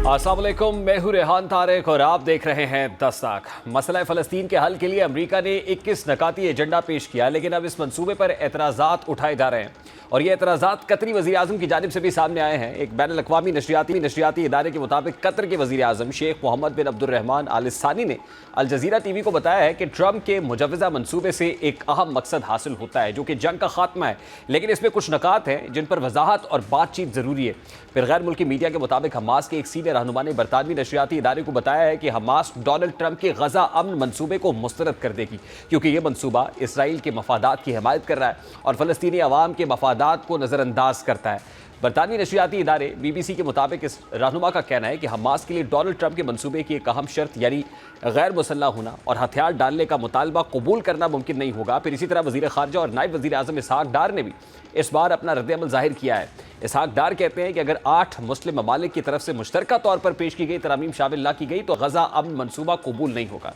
अस्सलाम वालेकुम, मैं हूं रेहान तारिक और आप देख रहे हैं दस्तक। मसला फ़लस्तीन के हल के लिए अमेरिका ने 21 नकाती एजेंडा पेश किया, लेकिन अब इस मंसूबे पर एतराज़ात उठाए जा रहे हैं और ये एतराज़ात कतरी वज़ीर आज़म की जानिब से भी सामने आए हैं। एक बैनुल अक़वामी नशरियाती इदारे के मुताबिक कतर के वज़ीर आज़म शेख मोहम्मद बिन अब्दुर्रहमान आल सानी ने अल जज़ीरा टीवी को बताया है कि ट्रंप के मुजव्वज़ा मंसूबे से एक अहम मकसद हासिल होता है, जो कि जंग का खात्मा है, लेकिन इसमें कुछ नकात हैं जिन पर वजाहत और बातचीत ज़रूरी है। फिर गैर मुल्की मीडिया के मुताबिक हमास के एक सीनियर रहनुमा ने बरतानवी नशरियाती इदारे को बताया है कि हमास डोनाल्ड ट्रंप के गजा अमन मंसूबे को मुस्तरद कर देगी, क्योंकि यह मंसूबा इसराइल के मफादात की हिमायत कर रहा है और फ़लस्तीनी अवाम के मफादात को नज़रअंदाज करता है। बरतानवी नशरियाती इदारे BBC के मुताबिक इस रहनुमा का कहना है कि हमास के लिए डोनाल्ड ट्रंप के मंसूबे की एक अहम शर्त यानी गैर मुसल्लह होना और हथियार डालने का मुतालबा कबूल करना मुमकिन नहीं होगा। फिर इसी तरह वज़ीर ख़ारजा और नायब वज़ीर आज़म इसहाक डार ने भी इस बार अपना रद्द-ए-अमल ज़ाहिर किया है। इसहाक डार कहते हैं कि अगर 8 मुस्लिम ममालिक की तरफ से मुश्तरका तौर पर पेश की गई तरामीम शामिल ना की गई तो गजा अमन मंसूबा कबूल नहीं होगा।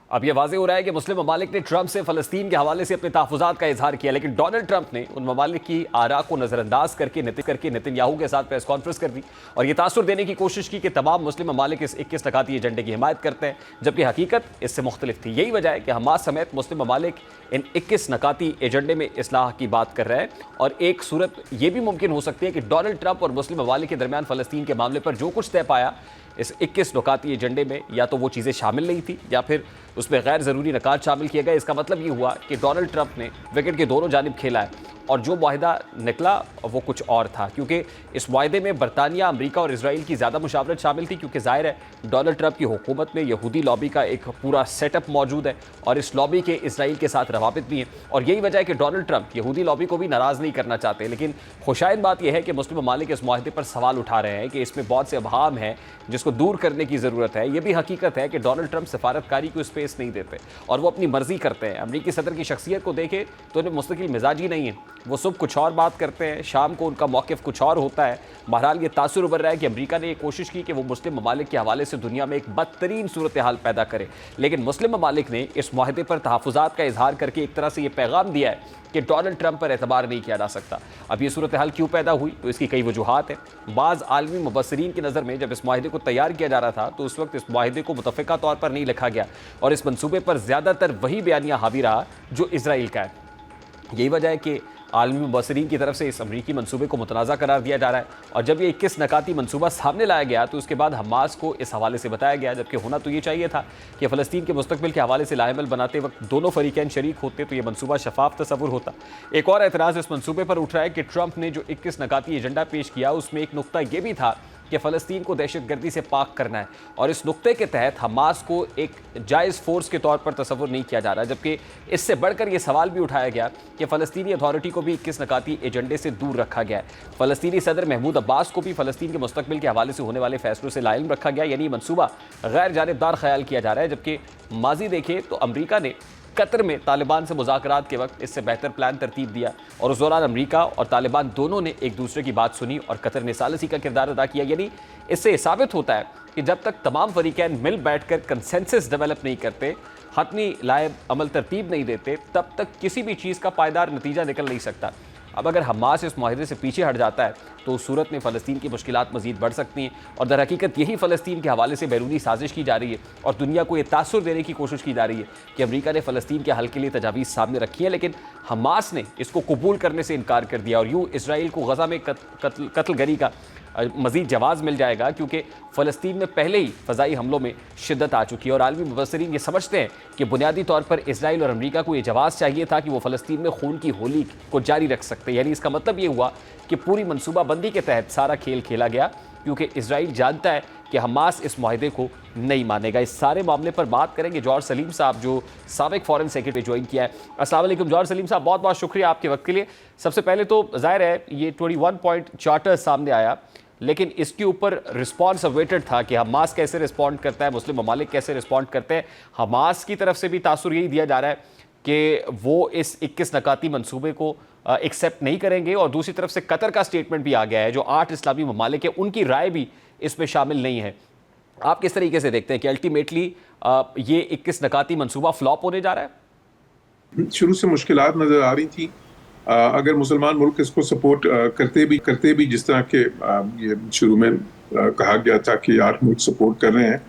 अब यह वाज़ेह हो रहा है कि मुस्लिम ममालिक ने ट्रंप से फ़लस्तीन के हवाले से अपने तहफ़्फ़ुज़ात का इजहार किया, लेकिन डोनाल्ड ट्रंप ने उन ममालिक की आरा को नज़रअंदाज करके नेतन्याहू के साथ प्रेस कॉन्फ्रेंस कर दी और यह तासुर देने की कोशिश की कि तमाम मुस्लिम ममालिक इस 21 नकाती एजेंडे की हिमायत करते हैं, जबकि हकीकत इससे मुख्तलिफ थी। यही वजह है कि हमास समेत मुस्लिम ममालिक इन 21 नकाती एजेंडे में इस्लाह की बात कर रहे हैं और एक सूरत यह भी मुमकिन हो सकती है कि डोनाल्ड ट्रंप और मुस्लिम ममालिक के दरमियान फ़लस्तीन के मामले पर जो कुछ तय पाया इस 21 नुकाती एजेंडे में, या तो वो चीज़ें शामिल नहीं थी या फिर उसमें गैर ज़रूरी नकात शामिल किए गए। इसका मतलब ये हुआ कि डोनाल्ड ट्रंप ने विकेट के दोनों जानिब खेला है और जो मुआहिदा निकला वो कुछ और था, क्योंकि इस मुआहिदे में बरतानिया, अमरीका और इसराइल की ज़्यादा मुशावरत शामिल थी, क्योंकि ज़ाहिर है डोनाल्ड ट्रंप की हुकूमत में यहूदी लॉबी का एक पूरा सेटअप मौजूद है और इस लॉबी के इसराइल के साथ रवाबित भी हैं और यही वजह है कि डोनाल्ड ट्रंप यहूदी लॉबी को भी नाराज़ नहीं करना चाहते। लेकिन खुशाइन बात यह है कि मुस्लिम ममालिक इस मुआहिदे पर सवाल उठा रहे हैं कि इसमें बहुत से अबहाम हैं जिसको दूर करने की ज़रूरत है। यह भी हकीकत है कि डोनाल्ड ट्रंप सफारतकारी को स्पेस नहीं देते और वो अपनी मर्जी करते हैं। अमरीकी सदर की शख्सियत को देखें तो उन्हें मुस्तकिल मिजाजी नहीं है, वो सुबह कुछ और बात करते हैं, शाम को उनका मौक़िफ़ कुछ और होता है। बहरहाल ये तासुर उभर रहा है कि अमेरिका ने ये कोशिश की कि वो मुस्लिम ममालिक के हवाले से दुनिया में एक बदतरीन सूरत हाल पैदा करे, लेकिन मुस्लिम ममालिक ने इस मुआहदे पर तहफ़्फ़ुज़ात का इजहार करके एक तरह से ये पैगाम दिया है कि डोनाल्ड ट्रंप पर एतबार नहीं किया जा सकता। अब ये सूरत हाल क्यों पैदा हुई तो इसकी कई वजूहात हैं। बाज़ आलमी मुबस्सिरीन की नज़र में जब इस मुआहदे को तैयार किया जा रहा था तो उस वक्त इस मुआहदे को मुतफ़िक़ा तौर पर नहीं लिखा गया और इस मनसूबे पर ज़्यादातर वही बयानिया हावी रहा जो इसराइल का है। यही वजह है कि आलमी मुबस्सिरीन की तरफ से इस अमरीकी मंसूबे को मुतनाज़ा करार दिया जा रहा है और जब ये 21 नकाती मंसूबा सामने लाया गया तो उसके बाद हमास को इस हवाले से बताया गया, जबकि होना तो ये चाहिए था कि फ़लस्तीन के मुस्तक़बिल के हवाले से लाएमल बनाते वक्त दोनों फ़रीक़ैन शरीक होते तो ये मंसूबा शफाफ तसव्वुर होता। एक और एतराज़ इस मंसूबे पर उठ रहा है कि ट्रंप ने जो 21 नकाती एजेंडा पेश किया उसमें एक नुक्ता ये भी था कि फ़लस्तीन को दहशतगर्दी से पाक करना है और इस नुक्ते के तहत हमास को एक जायज़ फ़ोर्स के तौर पर तसव्वुर नहीं किया जा रहा, जबकि इससे बढ़कर यह सवाल भी उठाया गया कि फ़लस्तीनी अथॉरिटी को भी 21 नकाती एजेंडे से दूर रखा गया है। फ़लस्तीनी सदर महमूद अब्बास को भी फ़लस्तीन के मुस्तक़बिल के हवाले से होने वाले फ़ैसलों से लाइल्म रखा गया, यानी मनसूबा गैर जानिबदार ख्याल किया जा रहा है। जबकि माजी देखें तो अमरीका ने कतर में तालिबान से मुज़ाकरात के वक्त इससे बेहतर प्लान तरतीब दिया और उस दौरान अमरीका और तालिबान दोनों ने एक दूसरे की बात सुनी और कतर ने सालिसी का किरदार अदा किया। यानी इससे साबित होता है कि जब तक तमाम फरीकैन मिल बैठकर कंसेंसस डेवलप नहीं करते, हतमी लाए अमल तरतीब नहीं देते, तब तक किसी भी चीज़ का पायदार नतीजा निकल नहीं सकता। अब अगर हमास इस मुआहदे से पीछे हट जाता है तो उस सूरत में फ़लस्तीन की मुश्किलात मज़ीद बढ़ सकती हैं और दर हकीकत यही फ़लस्तीन के हवाले से बैरूनी साजिश की जा रही है और दुनिया को ये तासुर देने की कोशिश की जा रही है कि अमरीका ने फ़लस्तीन के हल के लिए तजावीज़ सामने रखी है, लेकिन हमास ने इसको कबूल करने से इनकार कर दिया और यूँ इसराइल को गज़ा में कत्लगरी का मज़ीद जवाज़ मिल जाएगा, क्योंकि फ़लस्तीन में पहले ही फ़ज़ाई हमलों में शिद्दत आ चुकी है और आलमी मुबस्सिरीन ये समझते हैं कि बुनियादी तौर पर इसराइल और अमरीका को ये जवाज़ चाहिए था कि वो फ़लस्तीन में खून की होली को जारी रख सकते। यानी इसका मतलब ये हुआ कि पूरी मनसूबाबंदी के तहत सारा खेल खेला गया, क्योंकि इसराइल जानता है कि हमास इस मुआहदे को नहीं मानेगा। इस सारे मामले पर बात करेंगे जॉर्ज सलीम साहब, जो साबिक फ़ॉरेन सेक्रेटरी ज्वाइन किया है। अस्सलाम वालेकुम जॉर्ज सलीम साहब, बहुत बहुत शुक्रिया आपके वक्त के लिए। सबसे पहले तो ज़ाहिर है ये 21 पॉइंट चार्टर सामने आया, लेकिन इसके ऊपर रिस्पॉन्स अवेटेड था कि हमास कैसे रिस्पॉन्ड करता है, मुस्लिम ममालिक कैसे रिस्पॉन्ड करते हैं। हमास की तरफ से भी तासुर यही दिया जा रहा है कि वो इस 21 नकाती मंसूबे को एक्सेप्ट नहीं करेंगे और दूसरी तरफ से कतर का स्टेटमेंट भी आ गया है, जो 8 इस्लामी ममालिक है उनकी राय भी इसमें शामिल नहीं है। आप किस तरीके से देखते हैं कि अल्टीमेटली ये 21 नकाती मंसूबा फ्लॉप होने जा रहा है? शुरू से मुश्किलात नज़र आ रही थी। अगर मुसलमान मुल्क इसको सपोर्ट करते भी जिस तरह के ये शुरू में कहा गया था कि यार मुझे सपोर्ट कर रहे हैं,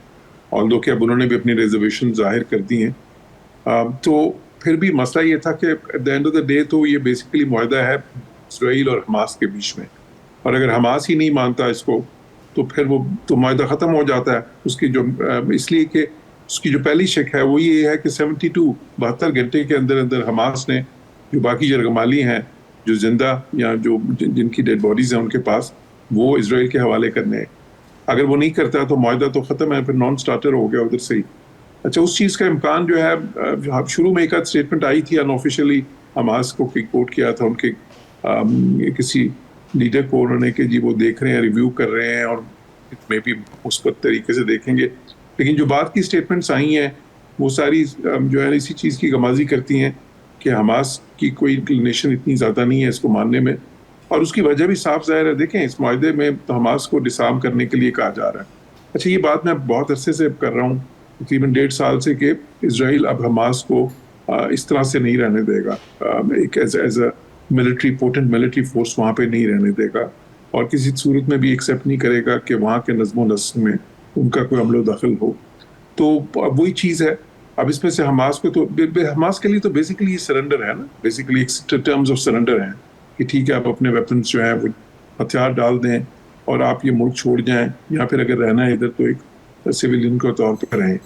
ऑल्दो कि अब उन्होंने भी अपनी रिजर्वेशन जाहिर कर दी हैं। तो फिर भी मसला ये था कि at the end of the day तो ये बेसिकली मुआहदा है इसराइल और हमास के बीच में, और अगर हमास ही नहीं मानता इसको तो फिर वो तो मुआहदा ख़त्म हो जाता है। उसकी जो इसलिए कि उसकी जो पहली शक है वो ये है कि 72 घंटे के अंदर अंदर हमास ने जो बाकी जरगमाली हैं, जो जिंदा या जो जिनकी डेड बॉडीज हैं उनके पास, वो इसराइल के हवाले करने हैं। अगर वो नहीं करता तो मुआहदा तो ख़त्म है, फिर नॉन स्टार्टर हो गया उधर से ही। अच्छा, उस चीज़ का इम्कान जो है, शुरू में एक आध स्टेटमेंट आई थी अनऑफिशियली, हमास को कोट किया था उनके किसी लीडर को उन्होंने कि जी वो देख रहे हैं, रिव्यू कर रहे हैं और मे भी मुस्बत तरीके से देखेंगे। लेकिन जो बात की स्टेटमेंट्स आई हैं वो सारी जो है इसी चीज़ की गमाजी करती हैं कि हमास की कोई इंक्लिनेशन इतनी ज़्यादा नहीं है इसको मानने में, और उसकी वजह भी साफ ज़ाहिर है। देखें, इस मुआहदे में तो हमास को डिसार्म करने के लिए कहा जा रहा है। अच्छा, ये बात मैं बहुत अरसे से कर रहा हूँ, तकरीबन 1.5 साल से, कि इसराइल अब हमास को इस तरह से नहीं रहने देगा, एक as a military potent military force वहाँ पे नहीं रहने देगा, और किसी सूरत में भी एक्सेप्ट नहीं करेगा कि वहाँ के नज़्म व नस्क में उनका कोई अमल दखल हो। तो अब वही चीज़ है। अब इसमें से हमास को तो हमास के लिए तो बेसिकली ये सरेंडर है ना, बेसिकली एक टर्म्स ऑफ सरेंडर है कि ठीक है, आप अपने वेपन्स जो है वो हथियार डाल दें और आप ये मुल्क छोड़ जाएं, या फिर अगर रहना है इधर तो एक सिविलियन के तौर पर रहें।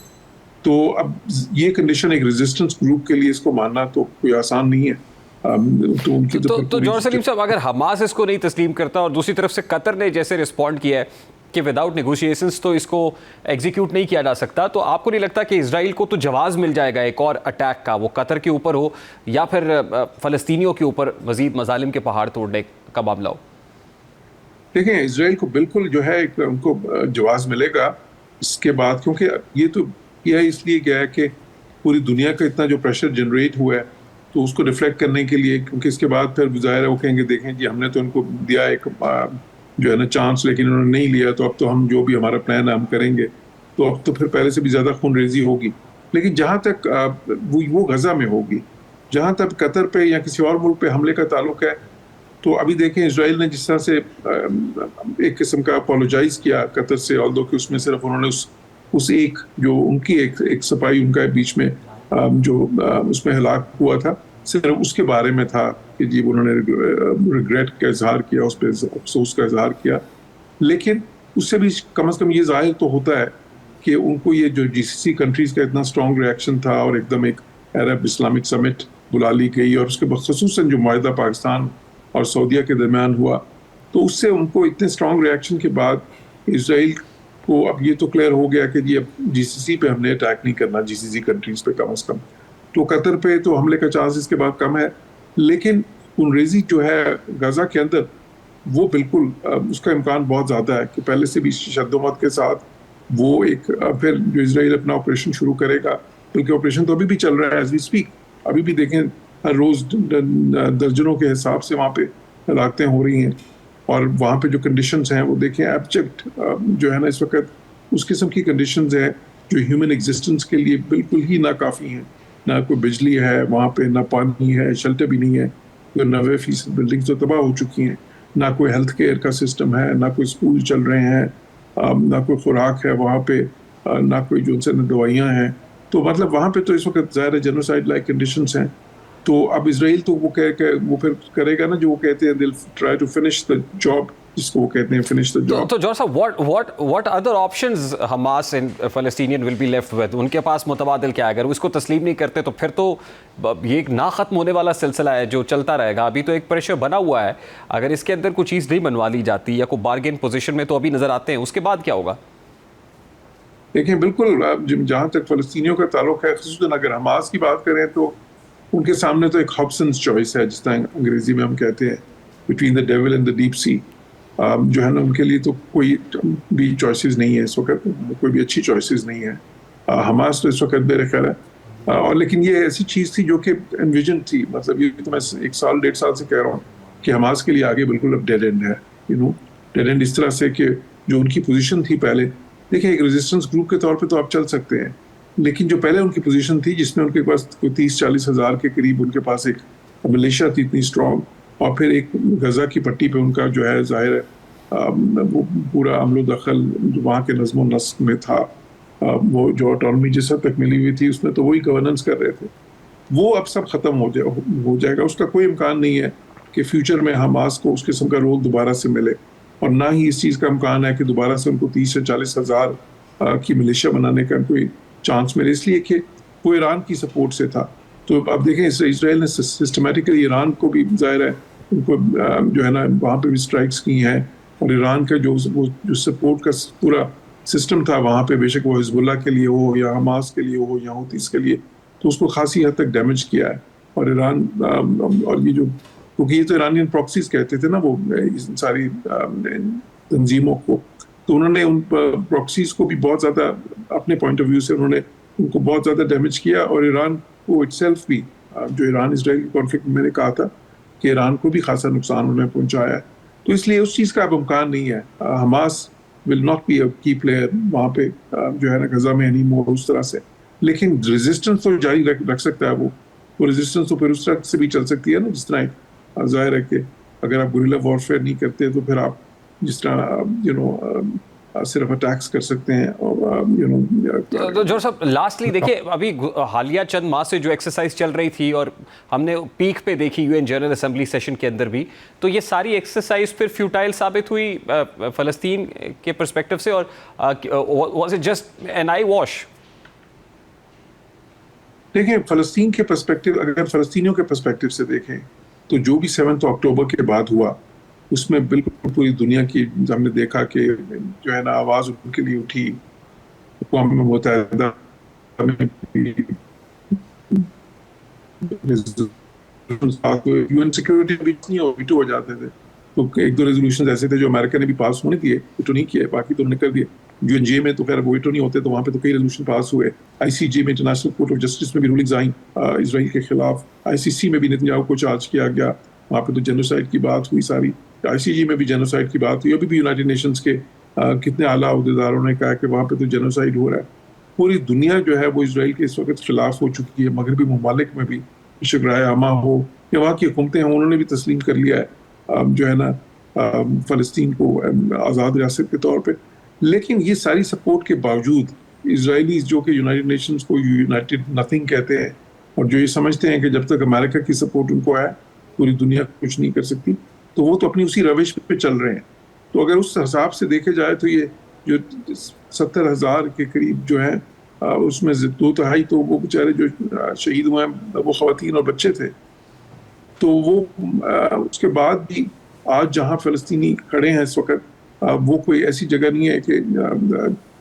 तो अब ये कंडीशन एक रेजिस्टेंस ग्रुप के लिए इसको मानना तो कोई आसान नहीं है। तो उनकी तो जौहर सलीम साहब, अगर हमास इसको नहीं तस्लीम करता और दूसरी तरफ से कतर ने जैसे रिस्पॉन्ड किया है कि विदाउट नेगोशिएशंस तो इसको एग्जीक्यूट नहीं किया जा सकता, तो आपको नहीं लगता कि इजराइल को तो जवाब मिल जाएगा एक और अटैक का, वो कतर के ऊपर हो या फिर फ़लस्तीनियों के ऊपर मजीद मजालिम के पहाड़ तोड़ने का मामला हो? देखें, इसराइल को बिल्कुल जो है उनको जवाब मिलेगा इसके बाद, क्योंकि ये तो यह इसलिए गया है कि पूरी दुनिया का इतना जो प्रेशर जनरेट हुआ है तो उसको रिफ्लेक्ट करने के लिए, क्योंकि इसके बाद फिर ज़ाहिर है वो कहेंगे देखें जी हमने तो इनको दिया एक जो है ना चांस, लेकिन उन्होंने नहीं लिया, तो अब तो हम जो भी हमारा प्लान है हम करेंगे। तो अब तो फिर पहले से भी ज़्यादा खून रेजी होगी। लेकिन जहाँ तक वो गज़ा में होगी, जहाँ तक कतर पे या किसी और मुल्क पे हमले का ताल्लुक है, तो अभी देखें इसराइल ने जिस तरह से एक किस्म का अपोलोजाइज किया कतर से, ऑल्दो कि उसमें सिर्फ उन्होंने उस एक जो उनकी एक सिपाही उनका बीच में जो उसमें हलाक हुआ था, सिर्फ उसके बारे में था कि जी उन्होंने रिग्रेट का इजहार किया, उस पर अफसोस का इजहार किया। लेकिन उससे भी कम से कम ये जाहिर तो होता है कि उनको ये जो जीसीसी कंट्रीज का इतना स्ट्रॉन्ग रिएक्शन था और एकदम एक अरब इस्लामिक समिट बुला ली गई, और उसके बाद खसूसन जो मुआहदा पाकिस्तान और सऊदीया के दरमियान हुआ, तो उससे उनको इतने स्ट्रॉन्ग रिएक्शन के बाद इसराइल को अब ये तो क्लियर हो गया कि जी अब जीसीसी पे हमने अटैक नहीं करना, जीसीसी कंट्रीज पे कम से कम। तो कतर पे तो हमले का चांस इसके बाद कम है, लेकिन खुनरेजी जो है गजा के अंदर वो बिल्कुल उसका इम्कान बहुत ज़्यादा है कि पहले से भी शद्दोमत के साथ वो एक फिर जो इसराइल अपना ऑपरेशन शुरू करेगा, बल्कि ऑपरेशन तो अभी भी चल रहा है एज वी स्पीक। अभी भी देखें हर रोज़ दर्जनों के हिसाब से वहाँ पे हलाकतें हो रही हैं, और वहाँ पे जो कंडीशंस हैं वो देखें एब्जेक्ट जो है ना इस वक्त उस किस्म की कंडीशंस हैं जो ह्यूमन एग्जिस्टेंस के लिए बिल्कुल ही नाकाफ़ी हैं। ना कोई बिजली है वहाँ पे, ना पानी है, शेल्टर भी नहीं है, 90% बिल्डिंग्स तो तबाह हो चुकी हैं, ना कोई हेल्थ केयर का सिस्टम है, ना कोई स्कूल चल रहे हैं, ना कोई खुराक है वहाँ पे, ना कोई जो उनसे दवाइयाँ हैं। तो मतलब वहाँ पे तो इस वक्त ज़ाहिर जेनोसाइड लाइक कंडीशंस हैं। तो अब इसराइल तो वो फिर करेगा ना जो वो कहते हैं, they'll try to finish the job, जिसको वो कहते हैं फिनिश द जॉब। तो जॉर्ज साहब, what other options Hamas and Palestinian will be left with? उनके पास मुतबादिल क्या है? अगर वो इसको तस्लीम नहीं करते तो फिर तो ये एक ना ख़त्म होने वाला सिलसिला है जो चलता रहेगा। अभी तो एक प्रेशर बना हुआ है, अगर इसके अंदर कोई चीज़ नहीं बनवा ली जाती या कोई बार्गेन पोजीशन में तो अभी नज़र आते हैं, उसके बाद क्या होगा? देखिए, बिल्कुल जहाँ तक फ़लस्तीनियों का ताल्लुक है, ख़ुसूसन अगर हमास की बात करें तो उनके सामने तो एक हॉब्सन्स चॉइस है, जिस तरह अंग्रेजी में हम कहते हैं, between the devil and the deep sea. जो है ना उनके लिए तो कोई भी चॉइसेस नहीं है इस वक्त, कोई भी अच्छी चॉइसेस नहीं है। हमास तो इस वक्त मेरे ख्याल है, और लेकिन ये ऐसी चीज़ थी जो कि एनविजन थी, मतलब ये तो मैं 1 साल 1.5 साल से कह रहा हूँ कि हमास के लिए आगे बिल्कुल अब डेड एंड है। डेड एंड इस तरह से कि जो उनकी पोजीशन थी पहले, देखिए एक रेजिस्टेंस ग्रुप के तौर पे तो आप चल सकते हैं, लेकिन जो पहले उनकी पोजीशन थी जिसमें उनके पास कोई 30-40 हज़ार के करीब उनके पास एक मिलिशिया थी इतनी स्ट्रॉन्ग, और फिर एक गजा की पट्टी पे उनका जो है जाहिर है वो पूरा अमलो दखल जो वहाँ के नज़्म नस्क में था, वो जो ऑटोनॉमी जिस हद तक मिली हुई थी उसमें तो वही गवर्नेंस कर रहे थे, वो अब सब खत्म हो जाएगा। उसका कोई इम्कान नहीं है कि फ्यूचर में हमास को उस किस्म का रोल दोबारा से मिले, और ना ही इस चीज़ का इम्कान है कि दोबारा से उनको 30 से 40 हज़ार की मिलिशिया बनाने का कोई चांस मिले, इसलिए कि वो ईरान की सपोर्ट से था। तो अब देखें इसराइल ने सिस्टमेटिकली ईरान को भी ज़ाहिर है उनको जो है ना वहाँ पे भी स्ट्राइक्स की हैं, और ईरान का जो सपोर्ट का पूरा सिस्टम था वहाँ पे, बेशक वो हिजबुल्लाह के लिए हो या हमास के लिए हो या हूतीस के लिए, तो उसको खासी हद तक डैमेज किया है। और ईरान और ये जो, क्योंकि ये तो ईरानियन प्रॉक्सीज कहते थे ना वो सारी तंजीमों को, तो उन्होंने उन प्रॉक्सीज को भी बहुत ज़्यादा अपने पॉइंट ऑफ व्यू से उन्होंने उनको बहुत ज़्यादा डैमेज किया, और ईरान को इटसेल्फ भी, जो ईरान इसराइल कॉन्फ्लिक्ट में मैंने कहा था कि ईरान को भी खासा नुकसान उन्होंने पहुंचाया है। तो इसलिए उस चीज़ का अब इम्कान नहीं है। Hamas will not be a की प्लेयर वहाँ पे जो है ना गजा में एनी मोर उस तरह से, लेकिन रेजिस्टेंस तो जारी रख सकता है। वो रेजिस्टेंस तो फिर उस तरह से भी चल सकती है ना, जिस तरह जाहिर है कि अगर आप गुरिल्ला वॉरफेयर नहीं करते तो फिर आप जिस तरह सिर्फ अटैक्स कर सकते हैं, और तो जोर साहब लास्टली देखिए, अभी हालिया चंद माह से जो एक्सरसाइज चल रही थी और हमने पीक पे देखी यूएन जनरल असेंबली सेशन के अंदर भी, तो ये सारी एक्सरसाइज फिर फ्यूटाइल साबित हुई फ़लस्तीन के पर्सपेक्टिव से, और was it just an I wash? देखिए फ़लस्तीन के पर्सपेक्टिव, अगर फ़लस्तीनियों के पर्सपेक्टिव से देखें तो जो भी 7 अक्टूबर के बाद हुआ उसमें बिल्कुल पूरी दुनिया की हमने देखा कि जो है ना आवाज़ उनके लिए उठी। अक़वाम मुत्तहिदा में यूएन सिक्योरिटी भी नहीं वीटो हो जाते थे, तो 1-2 रेजोल्यूशन ऐसे थे जो अमेरिका ने भी पास होने दिए, वीटो नहीं किए, बाकी तो उन्होंने कर दिए। यूएनजे में तो खैर वीटो नहीं होते, तो वहाँ पे तो कई रेजोल्यूशन पास हुए। आईसीजे में, इंटरनेशनल कोर्ट ऑफ जस्टिस में भी रूलिंग्स आई इसराइल के खिलाफ। आईसीसी में भी नेतन्याहू को चार्ज किया गया, वहाँ पे तो जेनोसाइड की बात हुई सारी। आईसीजी में भी जेनोसाइड की बात हुई। अभी भी यूनाइटेड नेशंस के कितने आला अहदेदारों ने कहा कि वहाँ पे तो जेनोसाइड हो रहा है। पूरी दुनिया जो है वो इसराइल के इस वक्त खिलाफ हो चुकी है। मगरबी ममालिक में भी शिकराय आमा हो या वहाँ की हुकूमतें हैं, उन्होंने भी तस्लीम कर लिया है जो है ना फ़लस्तीन को आज़ाद रियासत के तौर पे। लेकिन ये सारी सपोर्ट के बावजूद इसराइलीज जो कि यूनाइटेड नेशंस को यूनाइटेड नथिंग कहते हैं, और जो ये समझते हैं कि जब तक अमेरिका की सपोर्ट उनको है पूरी दुनिया कुछ नहीं कर सकती, तो वो तो अपनी उसी रविश पे चल रहे हैं। तो अगर उस हिसाब से देखे जाए तो ये जो 70,000 के करीब जो है उसमें 2/3 तो वो बेचारे जो शहीद हुए हैं वो ख़वातीन और बच्चे थे। तो वो उसके बाद भी आज जहाँ फ़लस्तीनी खड़े हैं इस वक्त, वो कोई ऐसी जगह नहीं है कि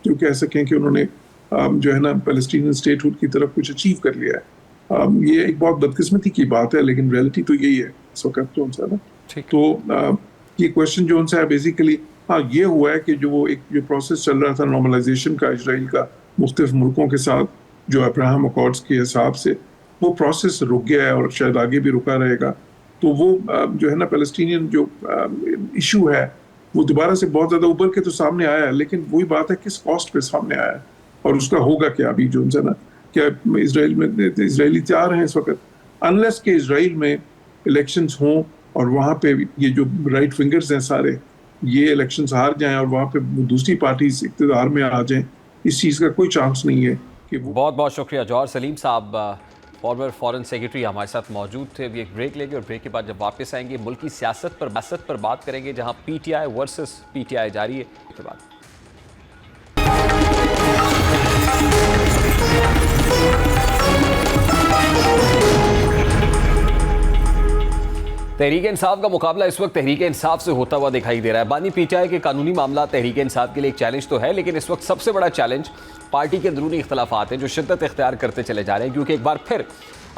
जो कह सकें कि उन्होंने जो है ना फ़लस्तीनी स्टेटहुड की तरफ कुछ अचीव कर लिया है। ये एक बहुत बदकिस्मती की बात है, लेकिन रियलिटी तो यही है इस वक्त जो उनसे ना। तो ये क्वेश्चन जो उनसे है बेसिकली, हाँ ये हुआ है कि जो वो एक जो प्रोसेस चल रहा था नॉर्मलाइजेशन का इसराइल का मुख्तलिफ मुल्कों के साथ, जो अब्राहम अकॉर्ड्स के हिसाब से, वो प्रोसेस रुक गया है और शायद आगे भी रुका रहेगा। तो वो जो है ना पैलेस्टीनियन जो इशू है वो दोबारा से बहुत ज़्यादा उभर के तो सामने आया है, लेकिन वही बात है किस कॉस्ट पे सामने आया है और उसका होगा क्या। अभी जो है ना, क्या इसराइल में इसराइली तैयार हैं इस वक्त, अनलेस के इसराइल में इलेक्शंस हों और वहाँ पे ये जो राइट फिंगर्स हैं सारे ये इलेक्शंस हार जाएं और वहाँ पे दूसरी पार्टीज इक़्तिदार में आ जाएं, इस चीज़ का कोई चांस नहीं है कि वो। बहुत बहुत शुक्रिया जौहर सलीम साहब, फॉर्मर फॉरेन सेक्रेटरी हमारे साथ मौजूद थे। अभी एक ब्रेक लेंगे और ब्रेक के बाद जब वापस आएंगे मुल्की सियासत पर बात करेंगे, जहाँ PTI वर्सेस PTI जारी है। के बाद तहरीक इंसाफ का मुकाबला इस वक्त तहरीक इंसाफ से होता हुआ दिखाई दे रहा है। बानी PTI के कानूनी मामला तहरीक इंसाफ के लिए एक चैलेंज तो है, लेकिन इस वक्त सबसे बड़ा चैलेंज पार्टी के अंदरूनी इख्तलाफात हैं जो शिद्दत इख्तियार करते चले जा रहे हैं, क्योंकि एक बार फिर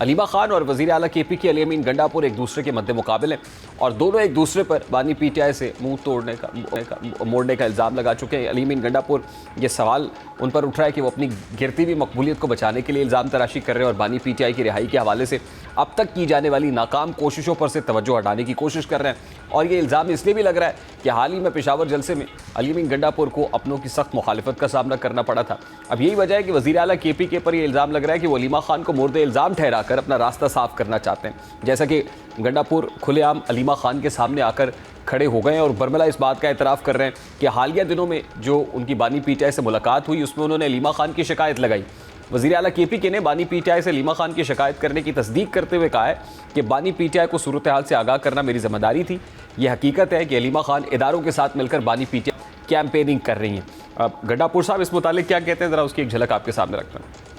अलीमा खान और वज़ीर आला KP की अली अमीन गंडापुर एक दूसरे के मद्दे मुकाबले हैं और दोनों एक दूसरे पर बानी PTI से मुंह मोड़ने का इल्ज़ाम लगा चुके हैं। अली अमीन गंडापुर ये सवाल उन पर उठ रहा है कि वो अपनी गिरती हुई मकबूलियत को बचाने के लिए इल्ज़ाम तराशी कर रहे हैं और बानी PTI की रिहाई के हवाले से अब तक की जाने वाली नाकाम कोशिशों पर से तवज्जो हटाने की कोशिश कर रहे हैं। और ये इल्ज़ाम इसलिए भी लग रहा है कि हाल ही में पेशावर जलसे में अली अमीन गंडापुर को अपनों की सख्त मुखालिफत का सामना करना पड़ा था। अब यही वजह है कि वज़ीर आला KP के पर यह इल्ज़ाम लग रहा है कि वो अलीमा खान को मुर्द इल्ज़ाम ठहरा आकर अपना रास्ता साफ करना चाहते हैं। जैसा कि गंडापुर खुलेआम अलीमा खान के सामने आकर खड़े हो गए हैं और बरमला इस बात का एतराफ़ कर रहे हैं कि हालिया दिनों में जो उनकी बानी पीटीआई से मुलाकात हुई उसमें उन्होंने अलीमा खान की शिकायत लगाई। वज़ीर आला KPK ने बानी पीटीआई से अलीमा खान की शिकायत करने की तस्दीक करते हुए कहा है कि बानी पीटीआई को सूरत हाल से आगाह करना मेरी जिम्मेदारी थी। यह हकीकत है कि अलीमा खान इदारों के साथ मिलकर बानी पीटीआई कैंपेनिंग कर रही हैं। अब गंडापुर साहब इस मुतालिक क्या कहते हैं, ज़रा उसकी एक झलक आपके सामने रखते हैं।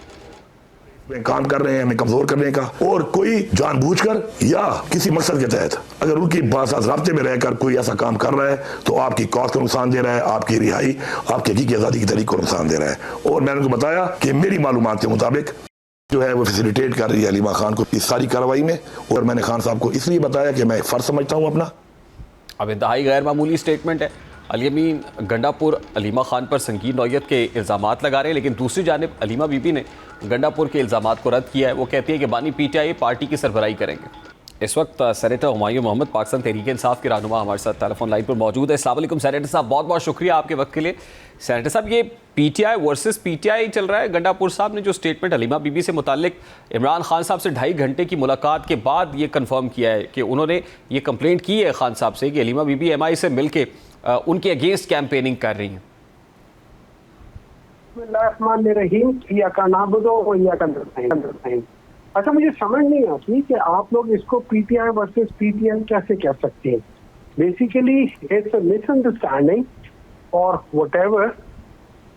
काम कर रहे हैं हमें कमजोर करने का, और कोई जानबूझकर या किसी मकसद के तहत अगर उनकी साथ राब्ते में रहकर कोई ऐसा काम कर रहा है तो आपकी कौस को नुकसान दे रहा है, आपकी रिहाई, आपकी हकीकी आज़ादी की तरीक को नुकसान दे रहा है। और मैंने उनको बताया कि मेरी मालूमात के मुताबिक जो है वो फैसिलिटेट कर रही है अलीमा खान को इस सारी कार्रवाई में, और मैंने खान साहब को इसलिए बताया कि मैं फ़र्ज समझता हूँ अपना। अब इंतहाई गैर मामूली स्टेटमेंट है। अलीमीन गंडापुर अलीमा खान पर संगीन नौयत के इल्ज़ामात लगा रहे हैं, लेकिन दूसरी जानिब अलीमा बीबी ने गंडापुर के इल्ज़ामात को रद्द किया है। वो कहती है कि बानी पीटीआई पार्टी की सरबराही करेंगे। इस वक्त सेनेटर हुमायूं मोहम्मद पाकिस्तान तहरीक इंसाफ के रहनुमा हमारे साथ टेलीफोन लाइन पर मौजूद है। अस्सलाम वालेकुम सेनेटर साहब, बहुत बहुत शुक्रिया आपके वक्त के लिए। सेनेटर साहब, ये पीटीआई वर्सेस पीटीआई चल रहा है। गंडापुर साहब ने जो स्टेटमेंट अलीमा बीबी से मुताल्लिक इमरान खान साहब से 2.5 घंटे की मुलाकात के बाद ये कन्फर्म किया है कि उन्होंने ये कंप्लेंट की है खान साहब से कि अलीमा बीबी MI से मिल के उनके अगेंस्ट कैंपेनिंग कर रही हैं। अच्छा, मुझे समझ नहीं आती कि आप लोग इसको पीटीआई वर्सेस पीटीआई कैसे कह सकते हैं। बेसिकली इट्स अ मिसअंडरस्टैंडिंग और whatever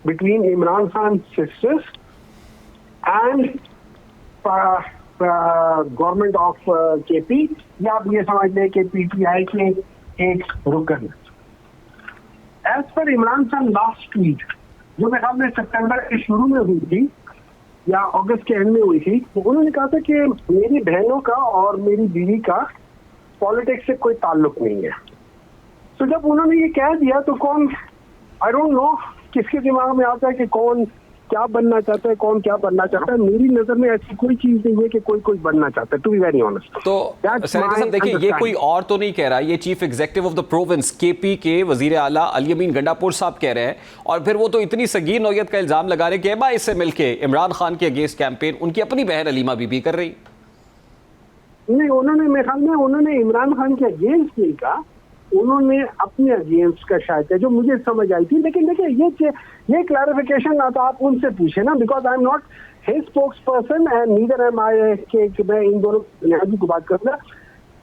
between Imran Khan sisters and government of KP, या आप ये समझ लें कि पीटीआई के एक रुकन। As per Imran Khan last tweet जो मेरे ख्याल में सितंबर के शुरू में हुई थी या अगस्त के एंड में हुई थी, तो उन्होंने कहा था कि मेरी बहनों का और मेरी बीवी का पॉलिटिक्स से कोई ताल्लुक नहीं है। तो जब उन्होंने ये कह दिया तो कौन, आई डोंट नो किसके दिमाग में आता है कि कौन क्या बनना चाहता है, कौन क्या बनना चाहता है। मेरी नजर में ऐसी कोई चीज नहीं है कि कोई बनना चाहता है, टू बी वेरी ऑनेस्ट। तो सेनेटर साहब देखिए, ये कोई और तो नहीं कह रहा, ये chief executive of the province KP के वजीर आला अलीमीन गंडापुर साहब कह रहे हैं, और फिर वो तो इतनी संगीन नौयत का इल्जाम लगा रहे कि MI से मिलके इमरान खान के अगेंस्ट कैंपेन उनकी अपनी बहन अलीमा बीबी कर रही। नहीं, उन्होंने मेरे ख्याल में उन्होंने इमरान खान के अगेंस्ट नहीं कहा, उन्होंने अपने अगेंस्ट का शायद है, जो मुझे समझ आई थी। लेकिन देखिए ये क्लैरिफिकेशन ना तो आप उनसे पूछे ना, because I am not his spokesperson and neither am I कि मैं इन दोनों न्यायाधीश को बात करूंगा।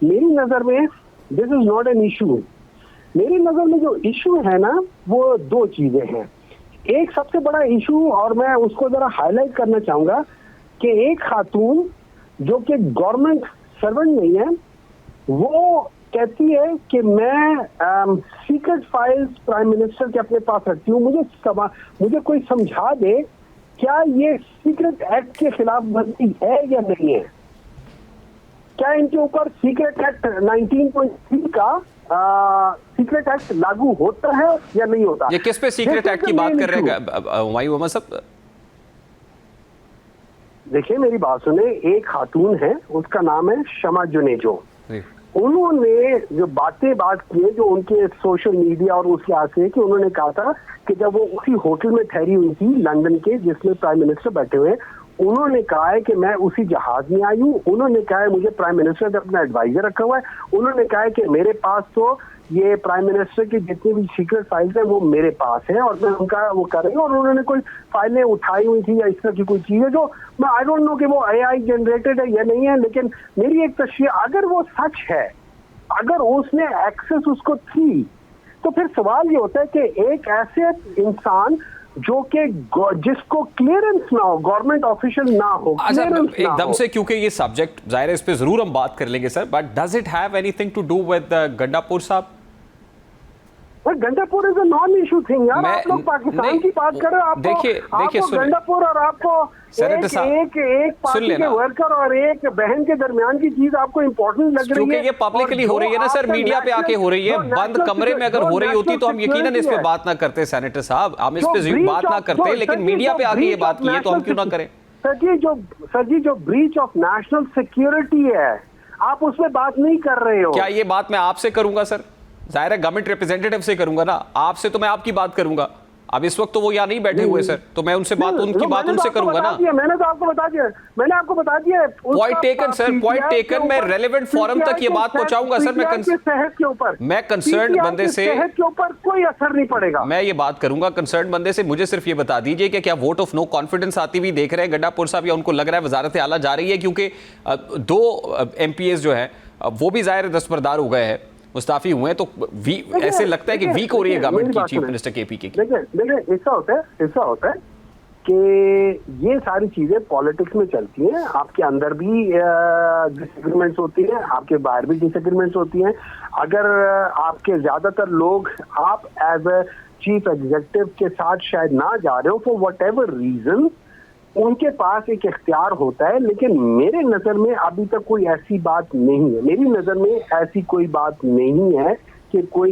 मेरी नजर में this is not an issue. मेरी नजर में जो इशू है ना वो 2 चीजें हैं। एक सबसे बड़ा इशू, और मैं उसको जरा हाईलाइट करना चाहूंगा, कि एक खातून जो कि गवर्नमेंट सर्वेंट नहीं है, वो कहती है कि मैं सीक्रेट फाइल्स प्राइम मिनिस्टर के अपने पास रखती हूँ। मुझे कोई समझा दे क्या ये सीक्रेट एक्ट के खिलाफ वर्जी है या नहीं है। क्या इनके ऊपर सीक्रेट एक्ट 19.3 का सीक्रेट एक्ट लागू होता है या नहीं होता। ये किस पे सीक्रेट एक्ट की बात कर रहे हैं हुमायूं मोहम्मद साहब? देखिए मेरी बात सुने, एक खातून है, उसका नाम है शमा जुनेजो। उन्होंने जो बात की है, जो उनके सोशल मीडिया और उसके आगे, कि उन्होंने कहा था कि जब वो उसी होटल में ठहरी हुई थी लंदन के जिसमें प्राइम मिनिस्टर बैठे हुए हैं, उन्होंने कहा है कि मैं उसी जहाज में आई हूँ। उन्होंने कहा है मुझे प्राइम मिनिस्टर ने अपना एडवाइजर रखा हुआ है। उन्होंने कहा है कि मेरे पास तो ये प्राइम मिनिस्टर की जितनी भी सीक्रेट फाइल्स हैं वो मेरे पास है और मैं उनका वो कर रही हूँ। और उन्होंने कोई फाइलें उठाई हुई थी या इस तरह की कोई चीज है जो मैं आई डोंट नो कि वो AI जनरेटेड है या नहीं है। लेकिन मेरी एक तशरीह, अगर वो सच है, अगर उसने एक्सेस उसको थी, तो फिर सवाल ये होता है कि एक ऐसे इंसान जो कि जिसको क्लियरेंस ना हो, गवर्नमेंट ऑफिशियल ना हो, एकदम से, क्योंकि ये सब्जेक्ट जाहिर है इस पे जरूर हम बात कर लेंगे sir, but does it have anything to do with Gandapur साहब? Gandapur is a non issue thing यार। आप लोग पाकिस्तान की बात कर रहे हो, आपको गंडापुर और आपको एक पार्टी के वर्कर और एक बहन के दरमियान की चीज आपको इम्पोर्टेंट लग रही है। ये पब्लिकली हो रही है ना सर, मीडिया पे आके हो रही है। बंद कमरे में अगर हो रही होती तो हम यकीनन इस पे बात ना करते सेनेटर साहब, हम इस पे बात ना करते, लेकिन मीडिया पे आके ये बात की है तो हम क्यों ना करें? सर जी जो ब्रीच ऑफ नेशनल सिक्योरिटी है, आप उसमें बात नहीं कर रहे हो। क्या ये बात मैं आपसे करूंगा सर? जाहिर है गवर्नमेंट रिप्रेजेंटेटिव से करूंगा ना, आपसे तो मैं आपकी बात करूंगा। अब इस वक्त तो वो यहाँ नहीं बैठे हुए सर, तो मैं उनसे बात, उनकी बात उनसे करूंगा ना। मैंने तो आपको बता दिया, मैंने आपको बता दिया। Point taken sir, point taken. मैं रेलेवेंट फोरम तक ये बात पहुंचाऊंगा सर। सेहत के ऊपर, मैं कंसर्न बंदे से, सेहत के ऊपर कोई असर नहीं पड़ेगा। मैं ये बात करूंगा कंसर्न बंदे से। मुझे सिर्फ ये बता दीजिए कि क्या वोट ऑफ नो कॉन्फिडेंस आती हुई देख रहे हैं गड्ढापुर साहब, या उनको लग रहा है वजारत आला जा रही है? क्योंकि 2 MPs जो है वो भी जाहिर दस्तबरदार हो गए हैं, मुस्ताफी हुए हैं, तो ऐसे लगता है कि वीक हो रही है गवर्नमेंट की, चीफ मिनिस्टर KP की। देखिए ऐसा होता है कि ये सारी चीजें पॉलिटिक्स में चलती हैं। आपके अंदर भी डिसएग्रीमेंट्स होती हैं, आपके बाहर भी डिसएग्रीमेंट्स होती हैं। अगर आपके ज्यादातर लोग आप एज अ चीफ एग्जीक्यूटिव के साथ शायद ना जा रहे हो फॉर वट एवर रीजन, उनके पास एक इख्तियार होता है। लेकिन मेरे नजर में अभी तक कोई ऐसी बात नहीं है, मेरी नजर में ऐसी कोई बात नहीं है कि कोई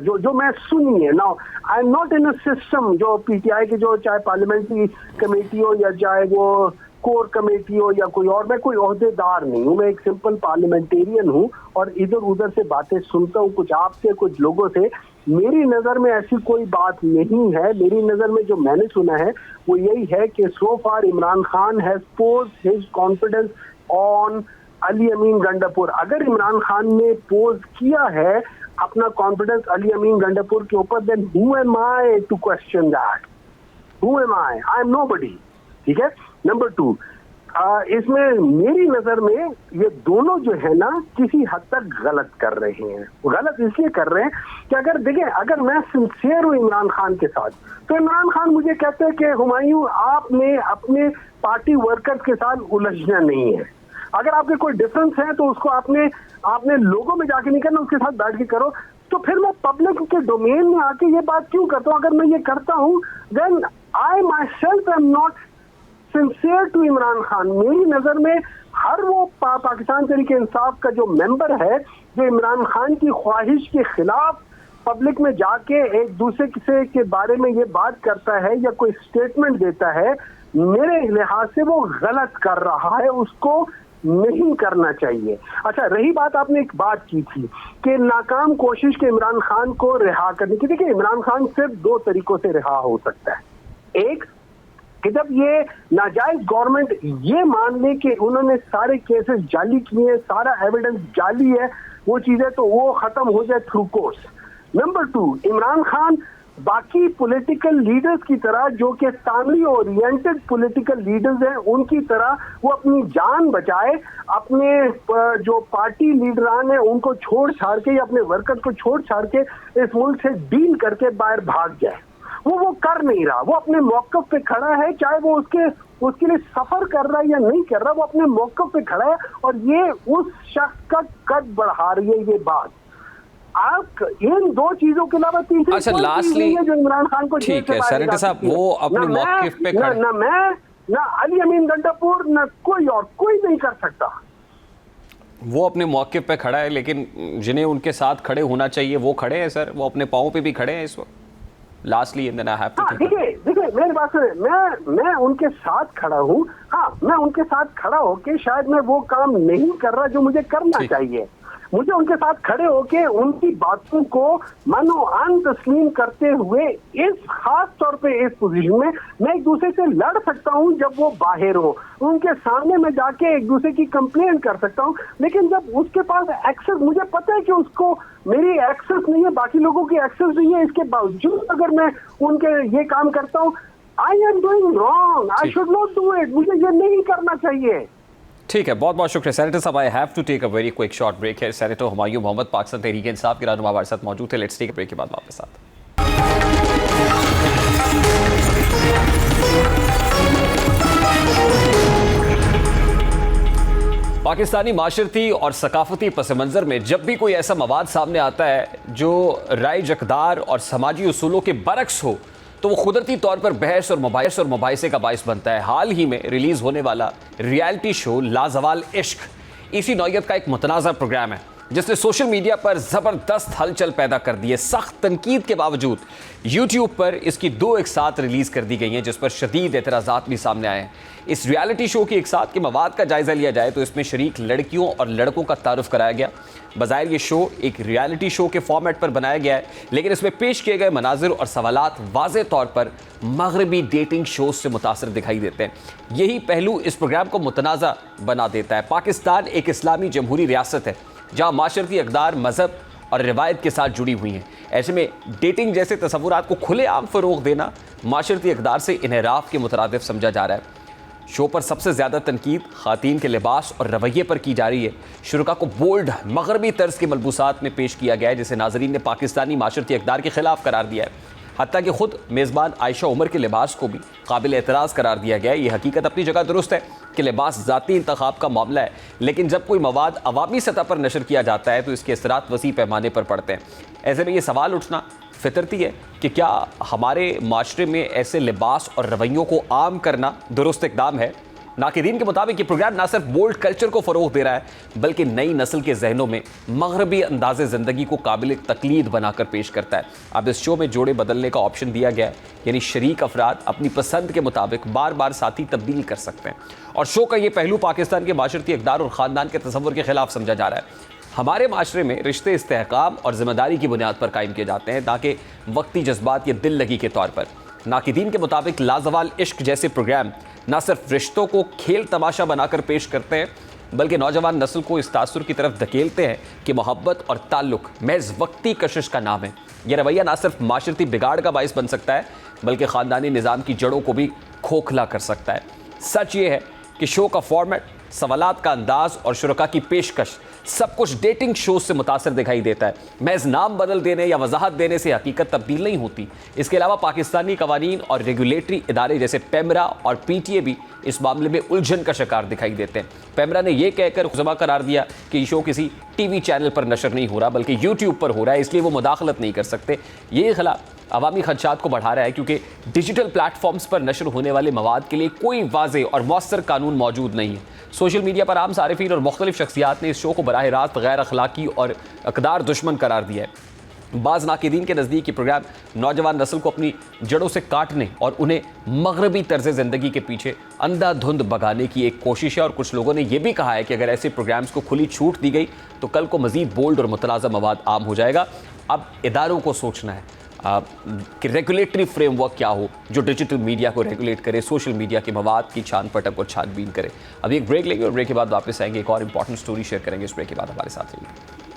जो मैं सुनी है। Now I am not in a system, जो PTI के जो चाहे पार्लियामेंट्री कमेटी हो या चाहे वो कोर कमेटी हो या कोई और, मैं कोई ओहदेदार नहीं हूँ, मैं एक सिंपल पार्लियामेंटेरियन हूँ और इधर उधर से बातें सुनता हूँ, कुछ आपसे कुछ लोगों से। मेरी नजर में ऐसी कोई बात नहीं है। मेरी नजर में जो मैंने सुना है वो यही है कि so far Imran Khan has posed his confidence on Ali Amin Gandapur. अगर इमरान खान ने पोज किया है अपना कॉन्फिडेंस अली अमीन गंडापुर के ऊपर, then who am I to question that? Who am I? I am nobody. ठीक है। नंबर 2, इसमें मेरी नजर में ये दोनों जो है ना किसी हद तक गलत कर रहे हैं। गलत इसलिए कर रहे हैं कि अगर देखें, अगर मैं सिंसियर हूँ इमरान खान के साथ, तो इमरान खान मुझे कहते हैं कि हुमायूं आपने अपने पार्टी वर्कर्स के साथ उलझना नहीं है। अगर आपके कोई डिफरेंस है तो उसको आपने लोगों में जाके नहीं करना, उसके साथ बैठ के करो। तो फिर मैं पब्लिक के डोमेन में आके ये बात क्यों करता हूँ? अगर मैं ये करता हूँ then I myself am not sincere to Imran Khan. मेरी नजर में हर वो पाकिस्तान तहरीक इंसाफ का जो मेंबर है जो इमरान खान की ख्वाहिश के खिलाफ पब्लिक में जाके एक दूसरे से के बारे में ये बात करता है या कोई स्टेटमेंट देता है, मेरे लिहाज से वो गलत कर रहा है, उसको नहीं करना चाहिए। अच्छा, रही बात, आपने एक बात की थी कि नाकाम कोशिश के इमरान खान को रिहा करने की। देखिए, इमरान खान सिर्फ 2 तरीकों से रिहा हो सकता है। एक कि जब ये नाजायज गवर्नमेंट ये मान ले कि उन्होंने सारे केसेस जाली किए हैं, सारा एविडेंस जाली है, वो चीजें तो वो खत्म हो जाए through course. Number 2, Imran Khan बाकी पॉलिटिकल लीडर्स की तरह, जो कि फैमिली ओरिएंटेड पॉलिटिकल लीडर्स हैं, उनकी तरह वो अपनी जान बचाए, अपने जो पार्टी लीडरान हैं उनको छोड़ छाड़ के या अपने वर्कर्स को छोड़ छाड़ के इस मुल्क से डील करके बाहर भाग जाए। वो कर नहीं रहा। वो अपने मौक़िफ़ पे खड़ा है, चाहे वो उसके लिए सफर कर रहा है या नहीं कर रहा, वो अपने मौक़िफ़ पे खड़ा है और ये उस शख्स का कद बढ़ा रही है ये बात। आप इन 2 चीजों के अलावा तीसरी अच्छा, लास्टली जो इमरान खान को ठीक है सेनेटर साहब, वो अपने मौक़िफ़ पे खड़े, ना मैं, ना अली अमीन गंडापुर, ना कोई और, कोई नहीं कर सकता। वो अपने मौक़िफ़ पे खड़ा है, लेकिन जिन्हें उनके साथ खड़े होना चाहिए वो खड़े हैं सर, वो अपने पाँव पे भी खड़े हैं इस वक्त। Lastly and then I have to देखिए मेरी बात सुने, मैं उनके साथ खड़ा हूँ। हाँ, मैं उनके साथ खड़ा होके शायद मैं वो काम नहीं कर रहा जो मुझे करना चाहिए। मुझे उनके साथ खड़े होके उनकी बातों को मानो अन तस्लीम करते हुए इस खास तौर पे इस पोजीशन में मैं एक दूसरे से लड़ सकता हूं जब वो बाहर हो, उनके सामने मैं जाके एक दूसरे की कंप्लेन कर सकता हूं। लेकिन जब उसके पास एक्सेस, मुझे पता है कि उसको मेरी एक्सेस नहीं है, बाकी लोगों की एक्सेस नहीं है, इसके बावजूद अगर मैं उनके ये काम करता हूं, I am doing wrong, I should not do it, मुझे ये नहीं करना चाहिए। ठीक है, बहुत बहुत शुक्रिया सेनेटर साहब। I have to take a very quick short break है। सेनेटर हुमायूं मोहम्मद पाकिस्तान तहरीक इंसाफ के रहनुमा हमारे साथ मौजूद थे। लेट्स टेक अ ब्रेक के बाद वापस आते हैं। पाकिस्तानी माशरती और सकाफती पस मंज़र में जब भी कोई ऐसा मवाद सामने आता है जो राय जकदार और समाजी उसूलों के बरक्स हो, तो वो कुदरती तौर पर बहस और मुबाहिसे का बाइस बनता है। हाल ही में रिलीज होने वाला रियलिटी शो लाजवाल इश्क इसी नौयत का एक मुतनाज़ा प्रोग्राम है जिसने सोशल मीडिया पर ज़बरदस्त हलचल पैदा कर दी है। सख्त तनकीद के बावजूद यूट्यूब पर इसकी 2 एक साथ रिलीज़ कर दी गई हैं, जिस पर शदीद एतराज़ात भी सामने आए हैं। इस रियलिटी शो की एक साथ के मवाद का जायज़ा लिया जाए तो इसमें शरीक लड़कियों और लड़कों का तारुफ कराया गया। बज़ाहिर ये शो एक रियलिटी शो के फॉर्मेट पर बनाया गया है, लेकिन इसमें पेश किए गए मनाजिर और सवालात वाज़े तौर पर मगरबी डेटिंग शोज से मुतासर दिखाई देते हैं। यही पहलू इस प्रोग्राम को मुतनाज़ा बना देता है। पाकिस्तान एक इस्लामी जमहूरी रियासत है जहाँ माशरती अक़दार मज़हब और रिवायत के साथ जुड़ी हुई हैं। ऐसे में डेटिंग जैसे तसव्वुरात को खुलेआम फ़रोग़ देना माशरती अक़दार से इन्हिराफ के मुतरादिफ समझा जा रहा है। शो पर सबसे ज़्यादा तनकीद ख़ातीन के लिबास और रवैये पर की जा रही है। शुरुका को बोल्ड मगरबी तर्ज के मलबूसात में पेश किया गया है, जिसे नाज़रीन ने पाकिस्तानी माशरती अक़दार के ख़िलाफ़ करार दिया है। हत्ता कि ख़ुद मेज़बान आयशा उमर के लिबास को भी काबिल एतराज़ करार दिया गया है। ये हकीकत अपनी जगह दुरुस्त है कि लिबास ज़ाती इंतखाब का मामला है, लेकिन जब कोई मवाद अवामी सतह पर नशर किया जाता है तो इसके असरात वसी पैमाने पर पड़ते हैं। ऐसे में ये सवाल उठना फितरती है कि क्या हमारे माशरे में ऐसे लिबास और रवैयों को आम करना दुरुस्त इक़दाम है। नाक़िदीन के मुताबिक ये प्रोग्राम ना सिर्फ बोल्ड कल्चर को फ़रोग़ दे रहा है, बल्कि नई नस्ल के जहनों में मगरबी अंदाज़े ज़िंदगी को काबिल तक़लीद बनाकर पेश करता है। अब इस शो में जोड़े बदलने का ऑप्शन दिया गया है, यानी शरीक अफराद अपनी पसंद के मुताबिक बार बार साथी तब्दील कर सकते हैं। और शो का ये पहलू पाकिस्तान के माशरती इक़दार और ख़ानदान के तसव्वुर के ख़िलाफ़ समझा जा रहा है। हमारे माशरे में रिश्ते इस्तेहकाम और ज़िम्मेदारी की बुनियाद पर कायम किए जाते हैं, ताकि वक्ती जज्बात या दिल लगी के तौर पर। नाक़िदीन के मुताबिक लाजवाल इश्क जैसे प्रोग्राम न सिर्फ रिश्तों को खेल तमाशा बनाकर पेश करते हैं, बल्कि नौजवान नस्ल को इस तासुर की तरफ धकेलते हैं कि मोहब्बत और ताल्लुक़ महज वक्ती कशिश का नाम है। यह रवैया न सिर्फ माशरती बिगाड़ का बाइस बन सकता है, बल्कि ख़ानदानी निज़ाम की जड़ों को भी खोखला कर सकता है। सच ये है कि शो का फॉर्मेट, सवालात का अंदाज़ और शुरका की पेशकश सब कुछ डेटिंग शोज से मुतासर दिखाई देता है। महज नाम बदल देने या वजाहत देने से हकीकत तब्दील नहीं होती। इसके अलावा पाकिस्तानी कवानीन और रेगुलेटरी इदारे जैसे पेमरा और PTA भी इस मामले में उलझन का शिकार दिखाई देते हैं। पेमरा ने यह कहकर खुजमा करार दिया कि शो किसी TV चैनल पर नशर नहीं हो रहा, बल्कि YouTube पर हो रहा है, इसलिए वो मुदाखलत नहीं कर सकते। ये खिलाफ अवामी खदशात को बढ़ा रहा है, क्योंकि डिजिटल प्लेटफॉर्म्स पर नशर होने वाले मवाद के लिए कोई वाज़ेह और मौसर कानून मौजूद नहीं है। सोशल मीडिया पर आम सारिफीन और मुख्तलिफ शख्सियात ने इस शो को बराह रास्त गैर अखलाकी और अक़दार दुश्मन करार दिया है। बाज़ नाक़िदीन के नज़दीक ये प्रोग्राम नौजवान नस्ल को अपनी जड़ों से काटने और उन्हें मगरबी तर्ज़ ज़िंदगी के पीछे अंधाधुंध भगाने की एक कोशिश है। और कुछ लोगों ने यह भी कहा है कि अगर ऐसे प्रोग्राम्स को खुली छूट दी गई तो कल को मज़ीद बोल्ड और मुतनाज़ा मवाद आम हो जाएगा। अब इदारों को सोचना है कि रेगुलेटरी फ्रेमवर्क क्या हो जो डिजिटल मीडिया को रेगुलेट करे, सोशल मीडिया के मवाद की छान पटक और छानबीन करे। अभी एक ब्रेक लेंगे और ब्रेक के बाद वापस आएंगे, एक और इंपॉर्टेंट स्टोरी शेयर करेंगे। इस ब्रेक के बाद हमारे साथ रहिए।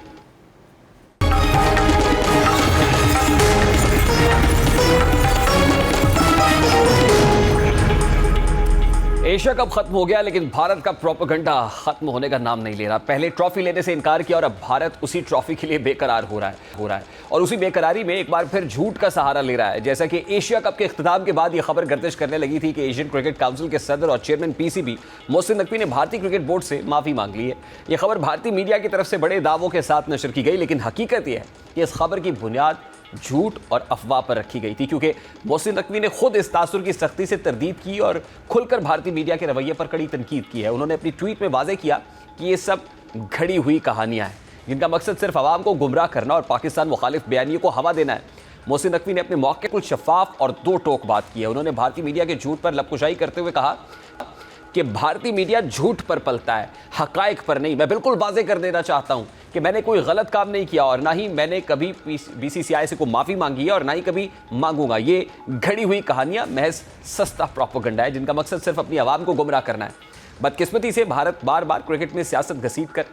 एशिया कप खत्म हो गया, लेकिन भारत का प्रोपेगेंडा खत्म होने का नाम नहीं ले रहा। पहले ट्रॉफी लेने से इनकार किया और अब भारत उसी ट्रॉफी के लिए बेकरार हो रहा है और उसी बेकरारी में एक बार फिर झूठ का सहारा ले रहा है। जैसा कि एशिया कप के इख्तिताम के बाद ये खबर गर्दिश करने लगी थी कि एशियन क्रिकेट काउंसिल के सदर और चेयरमैन PCB मोहसिन नकवी ने भारतीय क्रिकेट बोर्ड से माफ़ी मांग ली है। यह खबर भारतीय मीडिया की तरफ से बड़े दावों के साथ नशर की गई, लेकिन हकीकत यह है कि इस खबर की बुनियाद झूठ और अफवाह पर रखी गई थी, क्योंकि मोहसिन नकवी ने खुद इस तासुर की सख्ती से तरदीद की और खुलकर भारतीय मीडिया के रवैये पर कड़ी तनकीद की है। उन्होंने अपनी ट्वीट में वाज़ेह किया कि ये सब घड़ी हुई कहानियां हैं, जिनका मकसद सिर्फ आवाम को गुमराह करना और पाकिस्तान मुखालिफ बयानियों को हवा देना है। मोहसिन नकवी ने अपने मौके कुल शफाफ और दो टोक बात की है। उन्होंने भारतीय मीडिया के झूठ पर लबकुशाई करते हुए कहा कि भारतीय मीडिया झूठ पर पलता है, हकायक पर नहीं। मैं बिल्कुल वाज़ेह कर देना चाहता हूं कि मैंने कोई गलत काम नहीं किया और ना ही मैंने कभी BCCI से कोई माफ़ी मांगी है और ना ही कभी मांगूंगा। ये घड़ी हुई कहानियां महज सस्ता प्रोपेगेंडा है, जिनका मकसद सिर्फ अपनी आवाम को गुमराह करना है। बदकिस्मती से भारत बार बार क्रिकेट में सियासत घसीट कर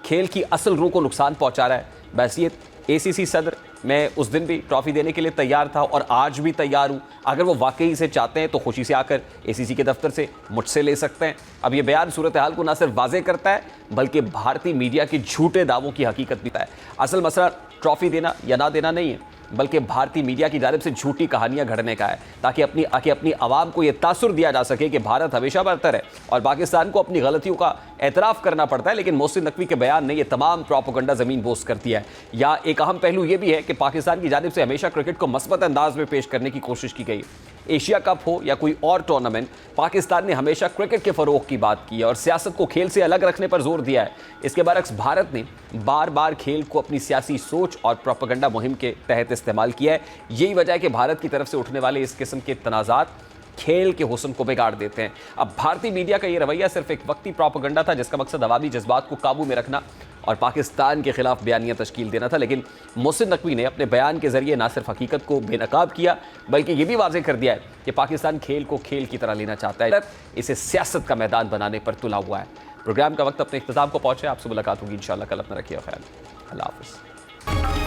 खेल की असल रूह को नुकसान पहुंचा रहा है। बहसीत ACC सदर मैं उस दिन भी ट्रॉफी देने के लिए तैयार था और आज भी तैयार हूँ। अगर वो वाकई से चाहते हैं तो खुशी से आकर ACC के दफ्तर से मुझसे ले सकते हैं। अब ये बयान सूरत हाल को न सिर्फ वाज़ेह करता है, बल्कि भारतीय मीडिया के झूठे दावों की हकीकत भी है। असल मसला ट्रॉफी देना या ना देना नहीं है, बल्कि भारतीय मीडिया की जानिब से झूठी कहानियां घड़ने का है, ताकि अपनी आवाम को यह तासुर दिया जा सके कि भारत हमेशा बरतर है और पाकिस्तान को अपनी गलतियों का एतराफ़ करना पड़ता है। लेकिन मोहसिन नकवी के बयान ने यह तमाम प्रोपेगेंडा ज़मीन बोस कर दिया है। या एक अहम पहलू यह भी है कि पाकिस्तान की जानिब से हमेशा क्रिकेट को मस्बत अंदाज में पेश करने की कोशिश की गई। एशिया कप हो या कोई और टूर्नामेंट, पाकिस्तान ने हमेशा क्रिकेट के फ़रोग़ की बात की है और सियासत को खेल से अलग रखने पर जोर दिया है। इसके बरक्स भारत ने बार बार खेल को अपनी सियासी सोच और प्रोपेगेंडा मुहिम के तहत इस्तेमाल किया है। यही वजह है कि भारत की तरफ से उठने वाले इस किस्म के तनाज़ात खेल के हुस्न को बिगाड़ देते हैं। अब भारतीय मीडिया का ये रवैया सिर्फ एक वक्ती प्रोपेगेंडा था जिसका मकसद अवामी जज्बात को काबू में रखना और पाकिस्तान के खिलाफ बयानियां तश्कील देना था, लेकिन मोहसिन नकवी ने अपने बयान के जरिए ना सिर्फ हकीकत को बेनकाब किया बल्कि ये भी वाज़ेह कर दिया है कि पाकिस्तान खेल को खेल की तरह लेना चाहता है, इसे सियासत का मैदान बनाने पर तुला हुआ है। प्रोग्राम का वक्त अपने इख्तिताम को पहुंचे। आपसे मुलाकात होगी इंशाल्लाह कल। अपना रखिए ख्याल। अल्लाह हाफ़िज़।